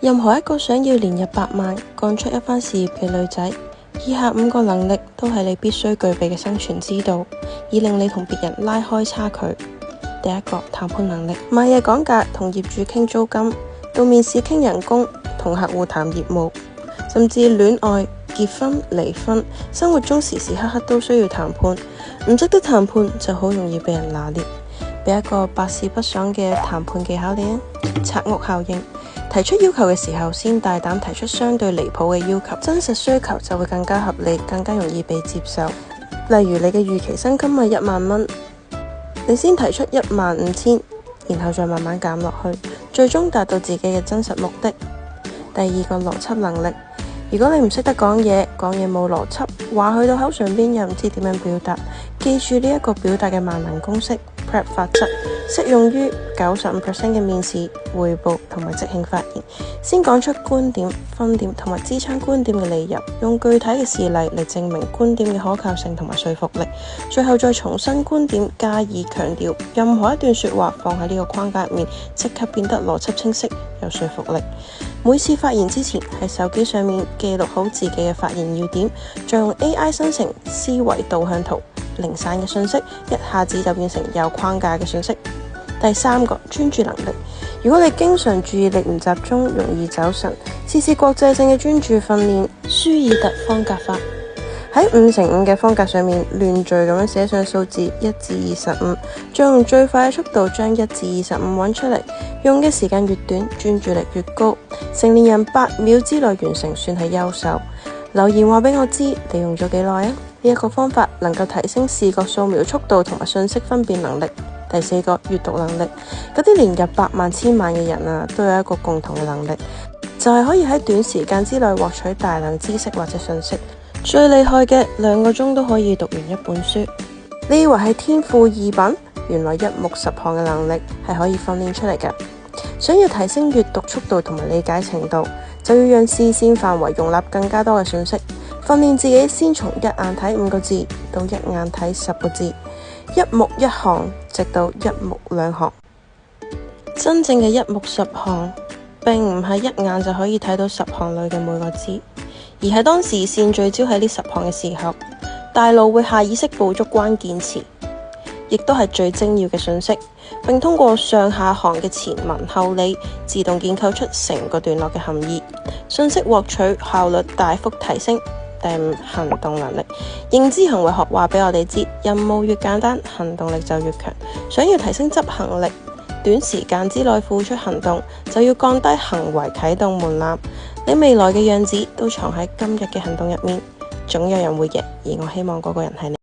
任何一個想要年入100萬、幹出一番事業嘅女仔，以下5個能力都係你必須具備嘅生存之道，以令你同別人拉開差距。第一個，談判能力，賣嘢講價，同業主傾租金，到面試傾人工，同客戶談業務，甚至戀愛、結婚、離婚，生活中時時刻刻都需要談判。唔識得談判就好容易被人拿捏。俾一個百試不爽嘅談判技巧你啊，拆屋效應。提出要求嘅時候，先大膽提出相對離譜嘅要求，真實需求就會更加合理，更加容易被接受。例如你嘅預期薪金係1萬蚊，你先提出15000，然後再慢慢減落去，最終達到自己嘅真實目的。第二個，邏輯能力，如果你唔識得講嘢冇邏輯，話去到口上邊又唔知點樣表達，記住呢一個表達嘅萬能公式 PrEP 法則，適用於95% 嘅面試、匯報同埋即興發言。先講出觀點、分點同埋支撐觀點嘅理由，用具體嘅事例嚟證明觀點嘅可靠性同埋說服力，最後再重申觀點，加以強調。任何一段說話放喺呢個框架入面，即刻變得邏輯清晰，有說服力。每次發言之前，喺手機上面記錄好自己嘅發言要點，再用 AI 生成思維導向圖，零散嘅信息一下子就變成有框架嘅信息。第三個，專注能力，如果你經常注意力唔集中，容易走神，試試國際性嘅專注訓練舒爾特方格法。喺5×5嘅方格上面亂序咁樣寫上數字1至25，再用最快嘅速度將1至25揾出嚟，用嘅時間越短，專注力越高。成年人8秒之內完成算係優秀。留言話俾我知你用咗幾耐啊？呢一個方法能夠提升視覺掃描速度同埋信息分辨能力。第四個，閱讀能力，嗰啲年入百萬、千萬嘅人啊，都有一個共同嘅能力，就係可以喺短時間之內獲取大量知識或者信息。最厲害嘅2個鐘都可以讀完一本書。你以為係天賦異稟？原來一目十行嘅能力係可以訓練出嚟㗎。想要提升閱讀速度同埋理解程度，就要讓視線範圍容納更加多嘅信息。訓練自己先從一眼睇5個字到一眼睇10個字，一目一行直到一目兩行。真正嘅一目十行並唔係一眼就可以睇到10行裏嘅每個字，而係當視線聚焦喺呢10行嘅時候，大腦會下意識捕捉關鍵詞，亦都係最精要嘅信息，並通過上下行嘅前文後理自動建構出成個段落嘅含義，信息獲取效率大幅提升。第5，行動能力，認知行為學話俾我哋知，任務越簡單，行動力就越強。想要提升執行力，短時間之內付出行動，就要降低行為啟動門檻。你未來嘅樣子都藏喺今日嘅行動入面，總有人會贏，而我希望嗰個人係你。